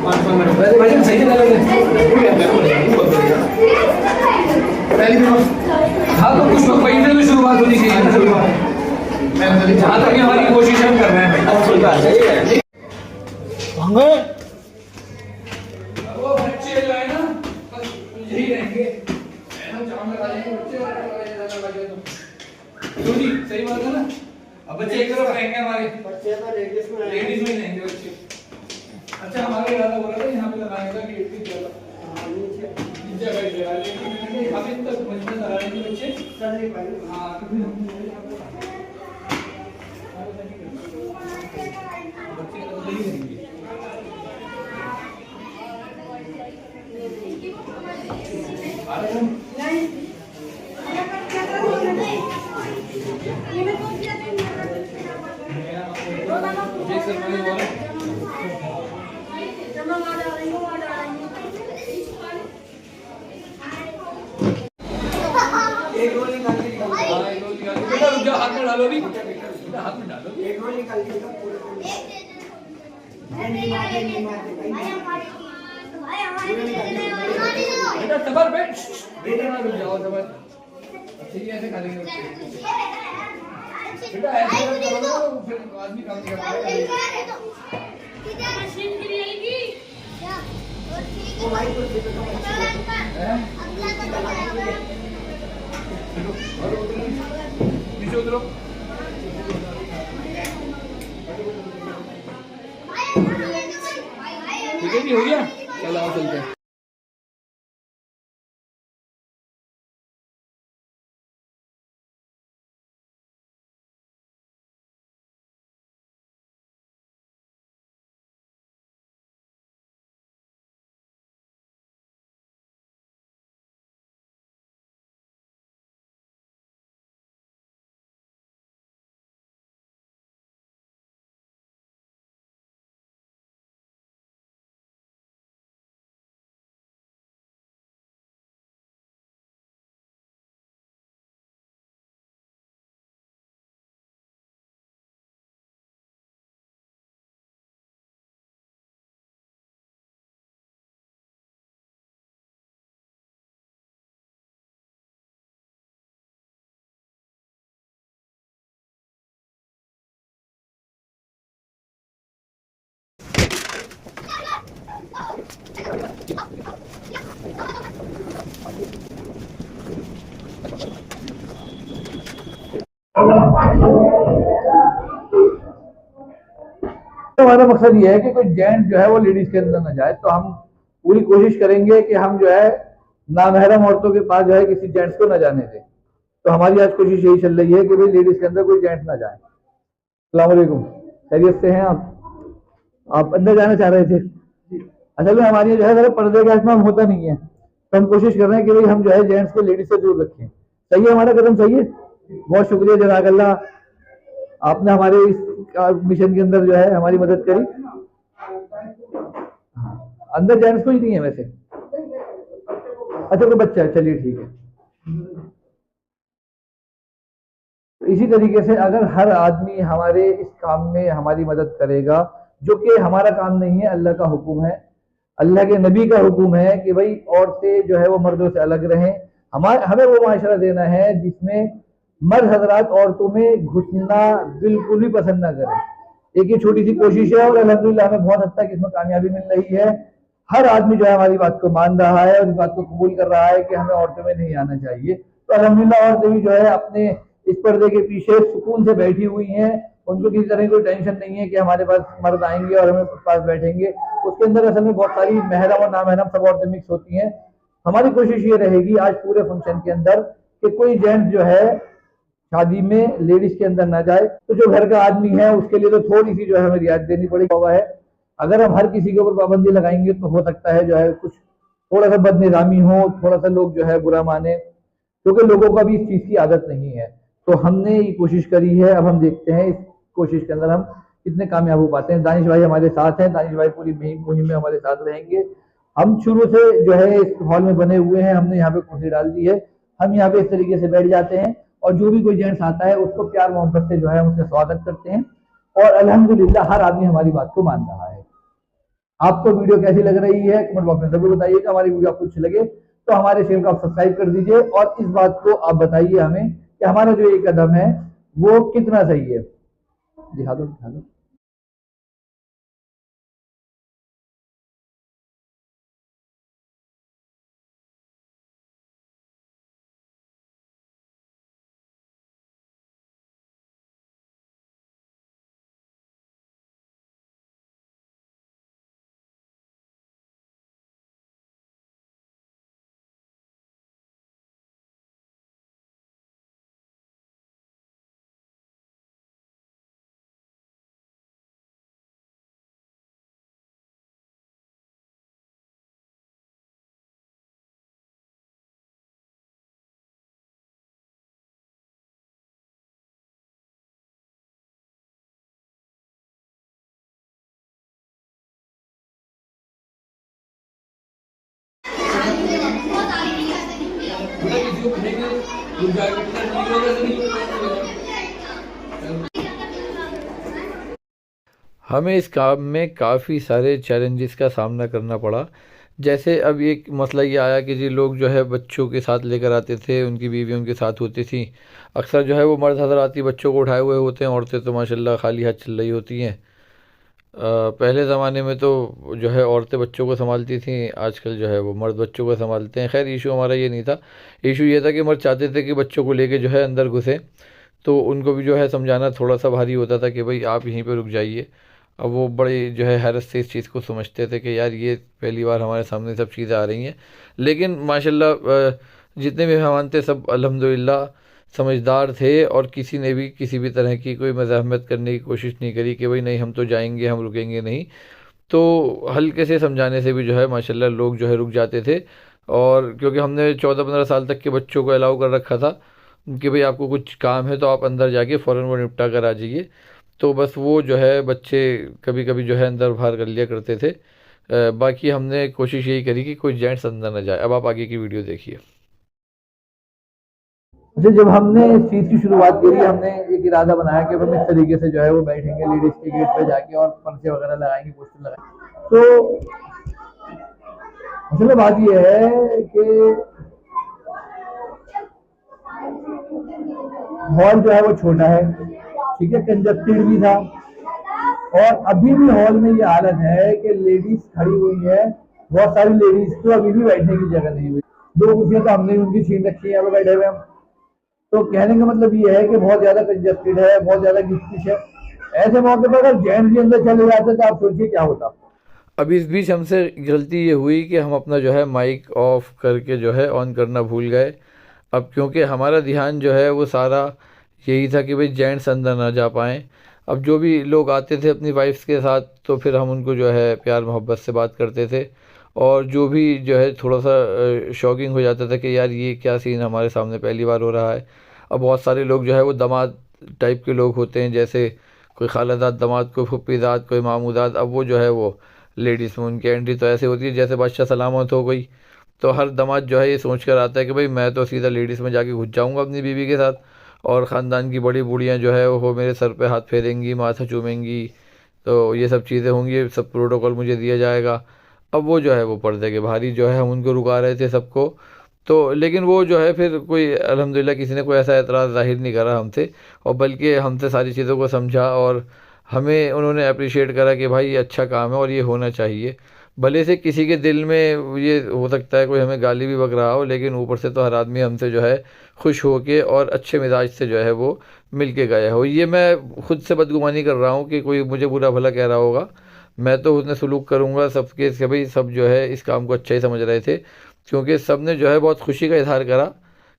हाँ तो कुछ तो पैसे में शुरुआत होनी चाहिए, जहाँ तक हमारी कोशिश हम कर रहे हैं। वो बच्चे जो है ना यही रहेंगे, सही बात है ना। अब बच्चे एक तरफ रहेंगे, हमारे लेडीज में रहेंगे बच्चे। अच्छा हमारा इरादा हो रहा था यहाँ पे लगाने का गेट की जगह अभी तक मजबूत लगाने के बच्चे चल नहीं पाएंगे। हाँ हाथ में डालो भी, हाथ में डालो एक रोल निकाल के बेटा सबर पे बेटा ना रुक जाओ, सबर ठीक है, ऐसे खा लेंगे बेटा, ऐसे करो फिर आदमी काम नहीं कर पाएगा। मशीन की रहेगी क्या वो भाई को दे दो अगला तो नीचे उतरो। ठीक है जी, हो गया, चलो आओ चलते हैं। हमारा मकसद ये है कि कोई जेंट जो है वो लेडीज के अंदर ना जाए, तो हम पूरी कोशिश करेंगे कि हम जो है नामहरम औरतों के पास जो है किसी जेंट्स को ना जाने दें। तो हमारी आज कोशिश यही चल रही है कि भाई लेडीज के अंदर कोई जेंट्स ना जाए। अस्सलाम वालेकुम, खैरियत से हैं आप अंदर जाना चाह रहे थे? असल में हमारे जो है जरा पर्दे का इस्तेमाल होता नहीं है, तो हम कोशिश कर रहे हैं कि भाई हम जो है जेंट्स को लेडीज से दूर रखें। सही है, हमारा कदम सही है, बहुत शुक्रिया जज़ाकल्लाह, आपने हमारे इस मिशन के अंदर जो है हमारी मदद करी। अंदर जेंट्स कोई नहीं है वैसे, अच्छा कोई बच्चा है, चलिए ठीक है। तो इसी तरीके से अगर हर आदमी हमारे इस काम में हमारी मदद करेगा, जो कि हमारा काम नहीं है, अल्लाह का हुक्म है, अल्लाह के नबी का हुक्म है कि भाई औरतें जो है वो मर्दों से अलग रहें। हमें वो माशरा देना है जिसमें मर्द हजरात औरतों में घुसना बिल्कुल भी पसंद ना करें। एक ये छोटी सी कोशिश है और अल्हम्दुलिल्लाह हमें बहुत हद तक इसमें कामयाबी मिल रही है। हर आदमी जो है हमारी बात को मान रहा है और इस बात को कबूल कर रहा है कि हमें औरतों में नहीं आना चाहिए। तो अल्हम्दुलिल्लाह औरतें भी जो है अपने इस पर्दे के पीछे सुकून से बैठी हुई हैं, उनको किसी तरह की कोई टेंशन नहीं है कि हमारे पास मर्द आएंगे और हमें पास बैठेंगे। उसके अंदर असल में बहुत सारी महरम और नामहरम सब औरतें मिक्स होती हैं। हमारी कोशिश ये रहेगी आज पूरे फंक्शन के अंदर कि कोई जेंट्स जो है शादी में लेडीज के अंदर ना जाए। तो जो घर का आदमी है उसके लिए तो थोड़ी सी जो है हमें रियायत देनी पड़ेगी। अगर हम हर किसी के ऊपर पाबंदी लगाएंगे तो हो सकता है जो है कुछ थोड़ा सा बदनिज़ामी हो, थोड़ा सा लोग जो है बुरा माने, क्योंकि लोगों को अभी इस चीज की आदत नहीं है। तो हमने ये कोशिश करी है, अब हम देखते हैं इस कोशिश के अंदर हम कितने कामयाब हो पाते हैं। दानिश भाई हमारे साथ हैं, दानिश भाई पूरी मुहिम में हमारे साथ रहेंगे। हम शुरू से जो है इस हॉल में बने हुए हैं, हमने यहाँ पे कुर्सी डाल दी है, हम यहाँ पे इस तरीके से बैठ जाते हैं और जो भी कोई जेंट्स आता है उसको प्यार मोहब्बत से जो है उसका स्वागत करते हैं और अल्हम्दुलिल्लाह हर आदमी हमारी बात को मान रहा है। आपको वीडियो कैसी लग रही है कमेंट बॉक्स में जरूर बताइएगा। हमारी वीडियो आपको अच्छी लगे तो हमारे चैनल को आप सब्सक्राइब कर दीजिए और इस बात को आप बताइए हमें कि हमारा जो ये कदम है वो कितना सही है। दिखा दो दिखा दो। हमें इस काम में काफ़ी सारे चैलेंजेस का सामना करना पड़ा। जैसे अब एक मसला ये आया कि जी लोग जो है बच्चों के साथ लेकर आते थे, उनकी बीवी उनके साथ होती थी। अक्सर जो है वो मर्द हज़रात ही बच्चों को उठाए हुए होते हैं, औरतें तो माशाल्लाह खाली हाथ चल रही होती हैं। पहले ज़माने में तो जो है औरतें बच्चों को संभालती थीं, आजकल जो है वो मर्द बच्चों को संभालते हैं। खैर इशू हमारा ये नहीं था, इशू ये था कि मर्द चाहते थे कि बच्चों को लेके जो है अंदर घुसे, तो उनको भी जो है समझाना थोड़ा सा भारी होता था कि भाई आप यहीं पे रुक जाइए। अब वो बड़े जो है हैरत से इस चीज़ को समझते थे कि यार ये पहली बार हमारे सामने सब चीज़ें आ रही हैं। लेकिन माशाल्लाह जितने भी मेहमान थे सब अल्हम्दुलिल्लाह समझदार थे और किसी ने भी किसी भी तरह की कोई मज़ाहमत करने की कोशिश नहीं करी कि भाई नहीं हम तो जाएंगे, हम रुकेंगे नहीं। तो हल्के से समझाने से भी जो है माशाल्लाह लोग जो है रुक जाते थे। और क्योंकि हमने 14-15 साल तक के बच्चों को अलाउ कर रखा था कि भाई आपको कुछ काम है तो आप अंदर जाके फ़ौरन वो निपटा कर आ जाइए, तो बस वो जो है बच्चे कभी कभी जो है अंदर बाहर कर लिया करते थे। बाकी हमने कोशिश यही करी कि कोई जेंट्स अंदर ना जाए। अब आप आगे की वीडियो देखिए। अच्छा, जब हमने इस चीज़ की शुरुआत करी हमने एक इरादा बनाया कि हम इस तरीके से जो है वो बैठेंगे लेडीज़ के गेट पे जाके और पर्चे वगैरह लगाएंगे, पोस्टर लगाएंगे। तो असल में बात ये है कि हॉल जो है वो छोटा है, ठीक है, कंजस्टेड भी था और अभी भी हॉल में ये हालत है कि लेडीज खड़ी हुई है, बहुत सारी लेडीज को अभी भी बैठने की जगह नहीं हुई। दो कुर्सियां तो हमने उनकी छीन रखी है, बैठे हुए हम। तो कहने का मतलब ये है कि बहुत ज्यादा कंजस्टेड है, बहुत ज्यादा गिचपिच है। ऐसे मौके पर अगर जेंट्स भी अंदर चले जाते तो आप सोचिए क्या होता। अब इस बीच हमसे गलती ये हुई कि हम अपना जो है माइक ऑफ करके जो है ऑन करना भूल गए। अब क्योंकि हमारा ध्यान जो है वो सारा यही था कि भाई जेंट्स अंदर ना जा पाएँ। अब जो भी लोग आते थे अपनी वाइफ्स के साथ तो फिर हम उनको जो है प्यार मोहब्बत से बात करते थे। और जो भी जो है थोड़ा सा शॉकिंग हो जाता था कि यार ये क्या सीन हमारे सामने पहली बार हो रहा है। अब बहुत सारे लोग जो है वो दामाद टाइप के लोग होते हैं, जैसे कोई खालादाद दामाद, कोई फुप्पीदाद, कोई मामूदाद। अब वो जो है वो लेडीज़ में उनकी एंट्री तो ऐसे होती है जैसे बादशाह सलामत हो गई। तो हर दामाद जो है ये सोच कर आता है कि भाई मैं तो सीधा लेडीज़ में जाके घुस जाऊंगा अपनी बीवी के साथ, और ख़ानदान की बड़ी बूढ़ियाँ जो है वो मेरे सर पे हाथ फेरेंगी, माथा चूमेंगी, तो ये सब चीज़ें होंगी, सब प्रोटोकॉल मुझे दिया जाएगा। अब वो जो है वो पर्दे के बाहरी जो है हम उनको रुका रहे थे सबको। तो लेकिन वो जो है फिर कोई अल्हम्दुलिल्लाह किसी ने कोई ऐसा एतराज़ ज़ाहिर नहीं करा हमसे, और बल्कि हमसे सारी चीज़ों को समझा और हमें उन्होंने अप्रिशिएट करा कि भाई ये अच्छा काम है और ये होना चाहिए। भले से किसी के दिल में ये हो सकता है कोई हमें गाली भी बक रहा हो, लेकिन ऊपर से तो हर आदमी हमसे जो है खुश होके और अच्छे मिजाज से जो है वो मिल के गया हो। ये मैं खुद से बदगुमानी कर रहा हूँ कि कोई मुझे बुरा भला कह रहा होगा, मैं तो उसने सलूक करूँगा सबके कि भाई सब जो है इस काम को अच्छा ही समझ रहे थे, क्योंकि सब ने जो है बहुत खुशी का इजहार करा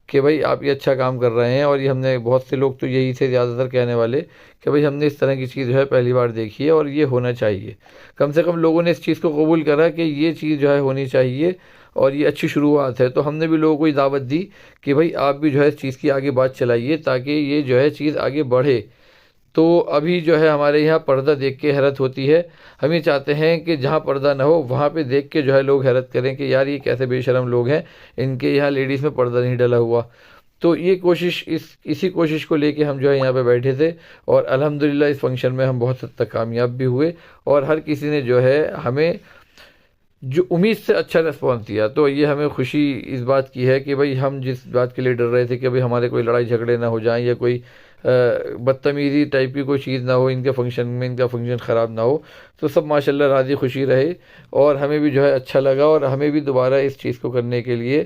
कि भाई आप ये अच्छा काम कर रहे हैं। और ये हमने बहुत से लोग तो यही थे ज़्यादातर कहने वाले कि भाई हमने इस तरह की चीज़ जो है पहली बार देखी है और ये होना चाहिए। कम से कम लोगों ने इस चीज़ को कबूल करा कि ये चीज़ जो है होनी चाहिए और ये अच्छी शुरुआत है। तो हमने भी लोगों को दावत दी कि भाई आप भी जो है इस चीज़ की आगे बात चलाइए ताकि ये जो है चीज़ आगे बढ़े। तो अभी जो है हमारे यहाँ पर्दा देख के हैरत होती है। हम ये चाहते हैं कि जहाँ पर्दा ना हो वहाँ पे देख के जो है लोग हैरत करें कि यार ये कैसे बेशर्म लोग हैं, इनके यहाँ लेडीज़ में पर्दा नहीं डला हुआ। तो ये कोशिश इसी कोशिश को लेके हम जो है यहाँ पे बैठे थे, और अल्हम्दुलिल्लाह इस फंक्शन में हम बहुत हद तक कामयाब भी हुए, और हर किसी ने जो है हमें जो उम्मीद से अच्छा रिस्पॉन्स दिया। तो ये हमें खुशी इस बात की है कि भाई हम जिस बात के लिए डर रहे थे कि भाई हमारे कोई लड़ाई झगड़े ना हो जाएं या कोई बदतमीज़ी टाइप की कोई चीज़ ना हो इनके फंक्शन में, इनका फंक्शन ख़राब ना हो, तो सब माशाल्लाह राज़ी खुशी रहे, और हमें भी जो है अच्छा लगा, और हमें भी दोबारा इस चीज़ को करने के लिए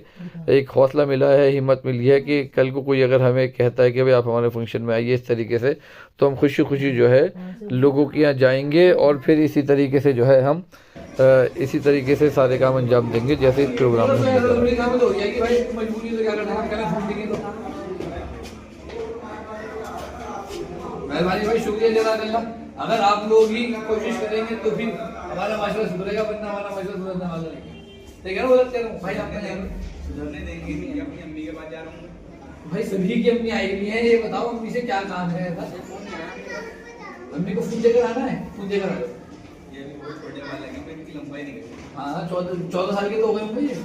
एक हौसला मिला है, हिम्मत मिली है कि कल को कोई अगर हमें कहता है कि भाई आप हमारे फंक्शन में आइए इस तरीके से, तो हम खुशी खुशी जो है लोगों के यहाँ जाएंगे, और फिर इसी तरीके से जो है हम इसी तरीके से सारे काम अंजाम देंगे जैसे इस प्रोग्राम में। मेहरबानी भाई, शुक्रिया जज़ाकल्लाह। अगर आप लोग ही कोशिश करेंगे तो फिर हमारा माशरा सुधरेगा, वरना हमारा माशरा सुधरने वाला नहीं। ठीक है ना, बोलते हैं भाई आपने सुधरने देंगे नहीं, अपनी अम्मी के पास जा रहा हूँ भाई। सभी की अम्मी आई हुई है, ये बताओ अम्मी से क्या काम है? अम्मी को फोन देकर आना है, फोन देकर आ जाओ। ये भी बहुत छोटे वाले हैं, इनकी लंबाई नहीं है। हाँ 14 साल के तो हो गए होंगे ये।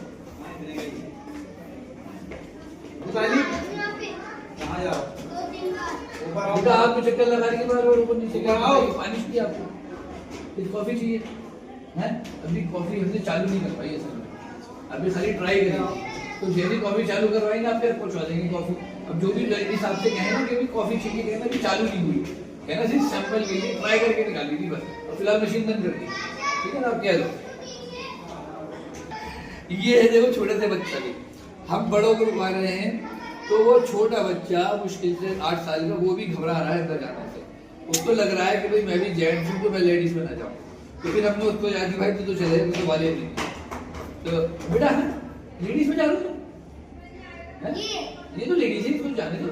कहाँ जाओ बेटा, आप चक्कर लगा के बाद ऊपर नीचे पानी चाहिए आपको, कुछ कॉफी चाहिए हैं? अभी कॉफी हमने चालू नहीं करवाई असल में, अभी खाली ट्राई करेंगे, तो जैसी कॉफी चालू करवाएंगे आप फिर पहुंचा देंगे कॉफी। अब जो भी लेडीज आपसे कहे ना कि अभी कॉफी चाहिए, कहना कि चालू नहीं हुई, कहना सिर्फ सैंपल के लिए ट्राई करके निकाली थी बस, और फिलहाल मशीन बंद कर दी। ठीक है ना, आप कह दो। ये है देखो छोटे से बच्चा भी, हम बड़ों को रुकवा रहे हैं, तो वो छोटा बच्चा मुश्किल से 8 साल का, वो भी घबरा रहा है अंदर जाने से। उसको लग रहा है कि भाई मैं भी जेंट्स हूँ तो मैं लेडीज में ना जाऊँ, तो फिर हमने उसको जाके भाई तू तो चले तो वाले नहीं, तो बेटा लेडीज में जा रहा हूँ, ये तो लेडीज है, इसको जाने दो।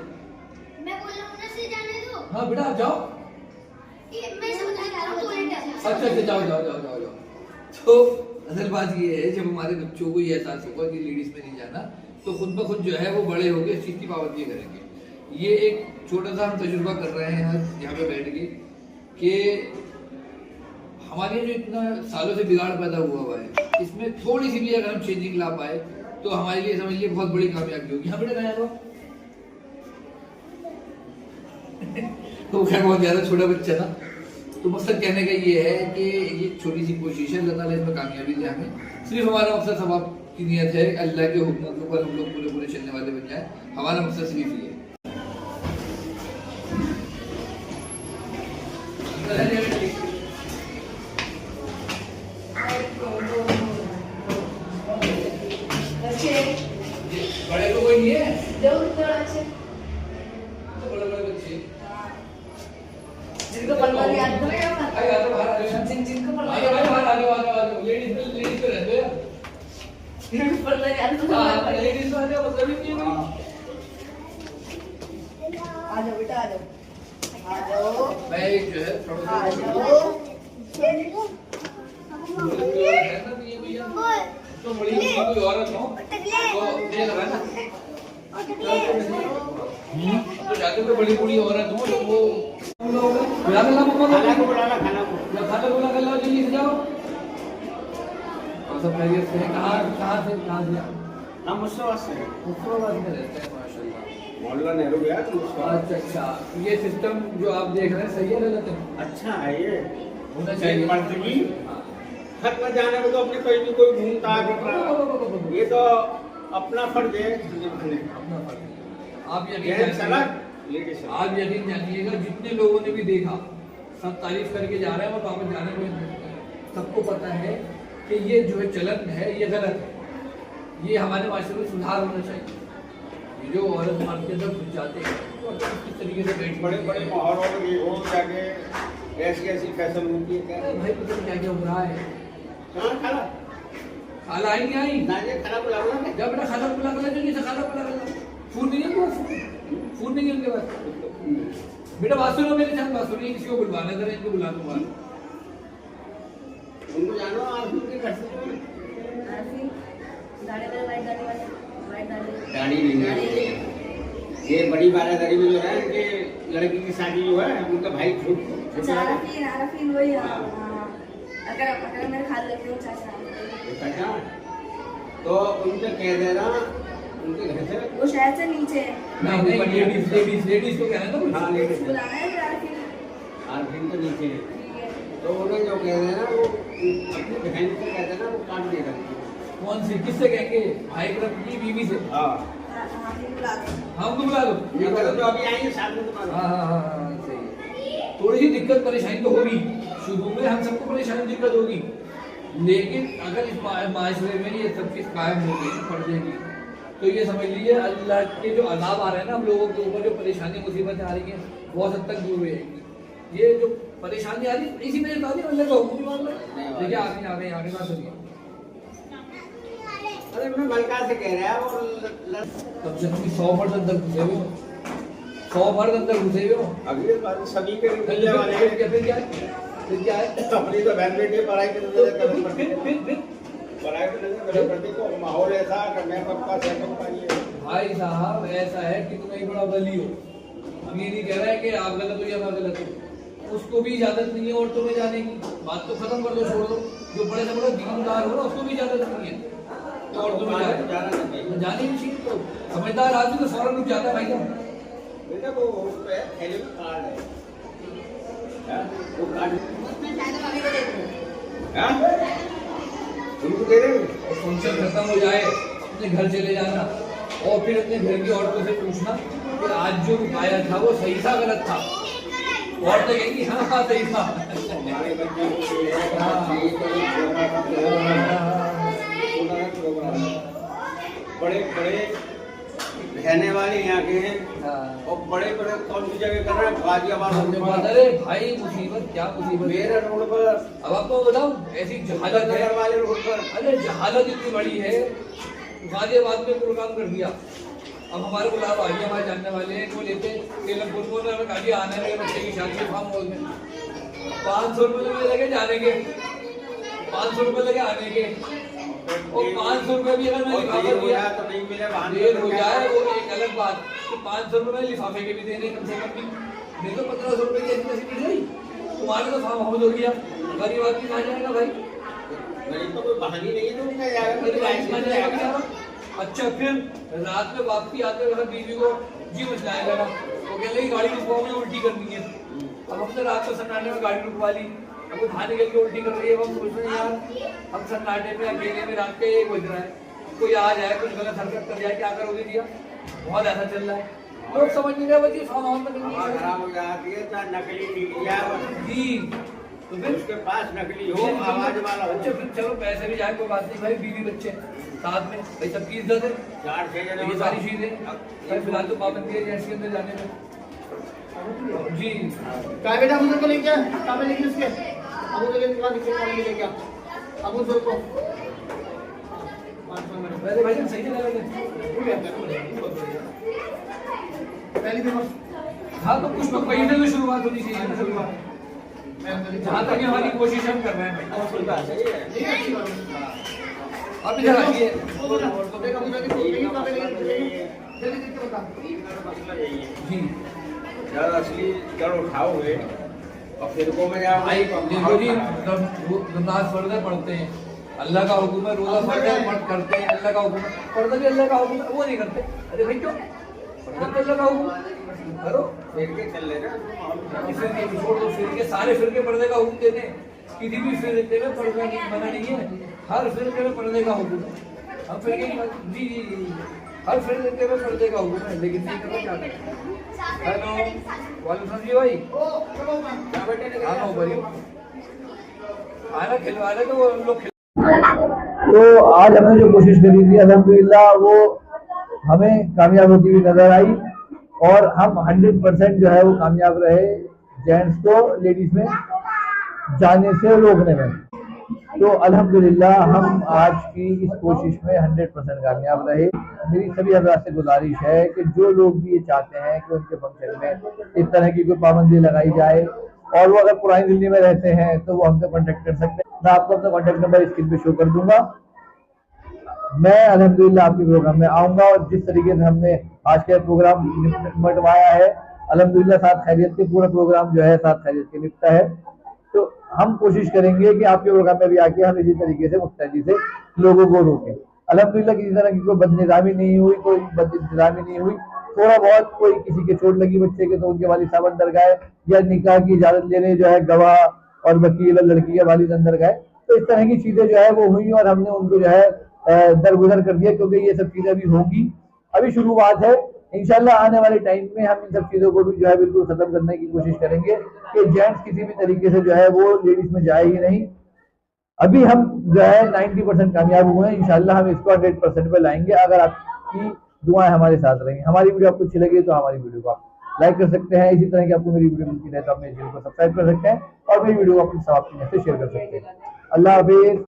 मैं बोल रहा हूँ ना से जाने दो। हाँ बेटा आप जाओ। मैं समझ रहा हूँ। अच्छा जाओ। तो असल बात ये है, जब हमारे बच्चों को ये एहसास होगा कि लेडीज में नहीं जाना, तो खुद ब खुद जो है वो बड़े होकर इस चीज़ की पाबंदी करेंगे। ये एक छोटा सा हम तजुर्बा कर रहे हैं यहाँ पे बैठ के, कि हमारे जो इतना सालों से बिगाड़ पैदा हुआ है, इसमें थोड़ी सी भी अगर हम चेंजिंग ला पाए तो हमारे लिए समझ लिए बहुत बड़ी कामयाबी होगी। हाँ बेटा कहाँ तो खैर बहुत ज़्यादा छोटा बच्चा था, तो मकसद कहने का ये है कि ये छोटी सी कोशिश है, अल्लाह ताला इसमें कामयाबी दे हमें। सिर्फ हमारा मकसद सवाब की नियत है, अल्लाह के हुक्मों के ऊपर हम लोग पूरे पूरे चलने वाले बन जाए, हमारा मकसद सिर्फ ये है। बड़े तो कोई नहीं है, बड़े बच्चे जिनको पलवा याद हो गया बाहर आ जाओ, लेडीज पे रहते हैं, पलवा याद हो गया। लेडीज में आने मतलब ही नहीं है। आ जाओ बेटा, आ जाओ। मैं जो है थोड़ा आ सा जाओ। तो बड़ी कोई औरत हो तो देख रहा है ना, तो जाते हुए बड़ी बूढ़ी औरत हो तो वो बुला खाना को बुला कर लो, जल्दी से जाओ। और सब खैरियत से? कहाँ से हम मुस्तफा से मुस्तफाबाद में रहते हैं माशाल्लाह। मोहल्ला नेहरू गया तो मुस्तफा। अच्छा, ये सिस्टम जो आप देख रहे हैं सही है गलत है? अच्छा है ये होना चाहिए। मर्दगी खत में जाने को तो अपने कहीं भी कोई घूमता है, ये तो अपना फर्ज है अपना फर्ज है। आप आप यकीन जानिएगा, जितने लोगों ने भी देखा सब तारीफ करके जा रहे हैं, और वापस जाने को सबको पता है कि ये जो है चलन है ये गलत है, ये हमारे माशरे में सुधार होना चाहिए। ये जो औरत मर्द के अंदर घुस जाते हैं तो किस तरीके से बैठ बड़े बड़े माहौल हो जाके ऐसी फैशन होती है। क्या भाई पता नहीं क्या हो रहा है। कहाँ खाला खाला आई नहीं आई ना, ये खाना बुला जब बेटा खाला बुला कर नहीं खाला बुला कर फूल नहीं है, फूल नहीं है उनके पास। बेटा बात सुनो, मेरे साथ बात सुनिए, किसी को बुलवाना जरा, इनको बुला दूंगा। उनको जानो आप उनके घर से दाढ़ी नहीं है, ये बड़ी बारादरी में जो है इनके लड़की की शादी जो है उनका भाई आरफीन वही। अगर मेरे खाल लगे हो चाचा तो उनसे कह देना उनके घर से वो शायद से नीचे है। नहीं लेडीज को कहना है ना कुछ। हाँ लेडीज बुलाना है आरफीन। आरफीन तो नीचे है। ठीक है। तो उन्हें जो कह रहे हैं ना वो अपनी बहन से कहते हैं ना वो काट दे रहे हैं। कौन सी किससे कहेंगे? भाई तरफ की बीवी से। हाँ हाँ बुला दो। हम तो बुला लो। ये करो तो अभी आएंगे साथ में तुम्हारे। हाँ सही है। थोड़ी सी दिक्कत परेशानी तो होगी शुरू में, हम सबको परेशानी दिक्कत होगी, लेकिन अगर इस माशरे में ये सब चीज कायम हो गई पर्दे की, तो ये समझ लीजिए अल्लाह के जो अज़ाब आ रहे हैं ना हम लोगों के ऊपर, जो परेशानी मुसीबतें आ रही हैं बहुत हद तक दूर हो जाएंगी। ये जो परेशानी आ रही है इसी में बता दी अल्लाह का हुक्म मान लो। देखिए आगे बात सुनिए। अरे मैं मलका से कह रहा है वो कम से कम 100 मर्द अंदर घुसे हुए हो, 100 मर्द अंदर घुसे हुए हो। अगली बार सभी के निकलने वाले हैं। फिर क्या है अपनी तो बहन बेटी पढ़ाई की नजर करनी पड़ती है। फिर पढ़ाई की नजर करनी पड़ती है। तो माहौल ऐसा कि मैं पक्का सेकंड पाइए। भाई साहब ऐसा है कि तुम एक बड़ा वली हो, हम ये नहीं कह रहे हैं कि आप गलत हो या मैं गलत हो, उसको भी इजाजत नहीं है औरतों में जाने की। बात तो खत्म कर दो, छोड़ दो। जो बड़े से बड़ा दीनदार हो ना उसको भी इजाजत नहीं है तो औरतों में जाने की चाहिए। तो समझदार आदमी तो फौरन रुक जाता है भाई साहब। बेटा वो उस पे थैले में कार्ड है। हाँ? वो कार्ड उसमें शायद भाभी को दे दो। हाँ? उनको दे देंगे। और फंक्शन खत्म हो जाए अपने घर चले जाना और फिर अपने घर की औरतों से पूछना कि आज जो आया था वो सही था गलत था। औरतें कहेंगी हाँ सही था। हमारे बच्चे को ये है कि प्रोग्राम बड़े बड़े रहने वाले यहाँ के हैं और बड़े बड़े कौन सी जगह कर रहे हैं गाजियाबाद। अरे भाई मुसीबत क्या मुसीबत मेरे रोड पर अब आपको बताऊं ऐसी जहालत है नगर वाले रोड पर। अरे जहालत इतनी बड़ी है, गाजियाबाद में प्रोग्राम कर दिया। अब हमारे बुलाव आ गया, हमारे जानने वाले हैं, वो लेते तेलंगपुर में गाड़ी आने लगे बच्चे की शादी फार्म हाउस में 500 रुपये लगे जाने के, 500 रुपये लगे आने के, और 500 रुपये भी अगर मैं लिफाफा दिया तो नहीं मिले देर हो जाए वो एक अलग बात, तो 500 रुपये लिफाफे के भी देने कम से कम भी नहीं तो 1500 रुपये की ऐसी कैसी मिल गई। तुम्हारे तो फार्म हाउस हो गया, गरीब आदमी कहाँ जाएगा भाई? गरीब तो कोई बहानी नहीं है तो उनका गरीब आदमी कहाँ जाएगा जाएगा। बेचारा? अच्छा फिर रात में वापसी आते वक्त बीवी को जी मचलाया लगा, वो कह लगी गाड़ी रुकवाओ मुझे उल्टी करनी है। अब हमने रात को सन्नाटे में गाड़ी रुकवा ली, अब वो खाने के लिए उल्टी कर रही है। हम सोच रहे हैं यार हम सन्नाटे में अकेले में रात के 1 बज रहा है, कोई आ जाए कुछ गलत हरकत कर जाए क्या करोगे दिया? बहुत ऐसा चल रहा है, लोग समझ नहीं रहे बच्चे फार्म हाउस में हवा करनी खराब हो जाती है चाहे नकली मीडिया जी। तो फिर उसके पास नकली हो आवाज वाला हो। अच्छा फिर चलो पैसे भी जाए कोई बात नहीं भाई, बीवी बच्चे साथ में भाई सबकी इज्जत है, 4-6 जने ये सारी चीजें भाई फिलहाल तो पाबंदी है जेंट्स के अंदर जाने में जी। क्या बेटा अबू सर को लेके क्या में लेके उसके अबू सर के बाद लेके क्या अबू सर को पहले भाई सही नहीं लगा पहली दिन हाँ तो कुछ कहीं से तो शुरुआत होनी चाहिए ना, शुरुआत जहाँ तक हमारी कोशिश हम कर रहे हैं भाई। सही है। ये अच्छी बात है। अब इधर आइए। देखो अबू सर की फोटो की काफी लेके जल्दी देख के बता मसला यही है। जी जब असली जड़ उठाओगे और फिर को में जाओ भाई देखो जी, नमाज फर्ज पढ़ते हैं, अल्लाह का हुक्म है, रोजा फर्ज है मत करते हैं, अल्लाह का हुक्म है, पर्दा भी अल्लाह का हुक्म है वो नहीं करते। अरे भाई क्यों? पर्दा भी अल्लाह का हुक्म है करो। फिर के चल लेना फिरके छोड़ दो, फिरके सारे फिरके पर्दे का हुक्म देते हैं, किसी भी फिरके में पर्दा नहीं मना नहीं है, हर फिरके में पर्दे का हुक्म है। हम फिरके की बात जी हर फिरके में पर्दे का हुक्म है, लेकिन नहीं करना क्या करें। हेलो वालेकुम जी भाई क्या बेटे हाँ बढ़िया आना खिलवा रहे तो वो लोग तो आज हमने जो कोशिश करी थी अल्हम्दुलिल्लाह वो हमें कामयाब होती हुई नजर आई और हम 100% जो है वो कामयाब रहे जेंट्स को लेडीज में जाने से रोकने में। तो अल्हम्दुलिल्लाह हम आज की इस कोशिश में 100% कामयाब रहे। मेरी सभी हज़रात से गुजारिश है कि जो लोग भी ये चाहते हैं कि उनके फंक्शन में इस तरह की कोई पाबंदी लगाई जाए और वो अगर पुरानी दिल्ली में रहते हैं तो वो हमसे कांटेक्ट कर सकते हैं। मैं आपको अपना कांटेक्ट नंबर स्क्रीन पे शो कर दूंगा। मैं अल्हम्दुलिल्लाह आपके प्रोग्राम में आऊंगा और जिस तरीके से हमने आज का प्रोग्राम निपटवाया है अल्हम्दुलिल्लाह साथ खैरियत के पूरा प्रोग्राम जो है साथ खैरियत के निपटा है। तो हम कोशिश करेंगे कि आपके प्रोग्राम में भी आके हम इसी तरीके से मुस्तैदी से लोगों को रोकें। अल्हम्दुलिल्लाह किसी तरह की कोई बदनिज़ामी नहीं हुई, कोई बदइंतज़ामी नहीं हुई। थोड़ा बहुत कोई किसी के चोट लगी बच्चे के तो उनके वालिद साहब अंदर गए, या निकाह की इजाज़त लेने जो है गवाह और वकील और लड़की के वालिद अंदर गए। तो इस तरह की चीज़ें जो है वो हुई और हमने उनको जो है दरगुजर कर दिया, क्योंकि ये सब चीज़ें अभी होंगी, अभी शुरुआत है। इंशाल्लाह आने वाले टाइम में हम इन सब चीज़ों को भी जो है बिल्कुल ख़त्म करने की कोशिश करेंगे कि जेंट्स किसी भी तरीके से जो है वो लेडीज़ में जाए ही नहीं। अभी हम जो है 90% कामयाब हुए हैं, इंशाल्लाह हम इसको 100% पे लाएंगे अगर आपकी दुआएं हमारे साथ रहेंगी। हमारी वीडियो आपको अच्छी लगी तो हमारी वीडियो को आप लाइक कर सकते हैं। इसी तरह की आपको मेरी वीडियो मिलती रहे तो आप मेरे चैनल को सब्सक्राइब कर सकते हैं और मेरी वीडियो को अपने साथ से शेयर कर सकते हैं। अल्लाह हाफिज़।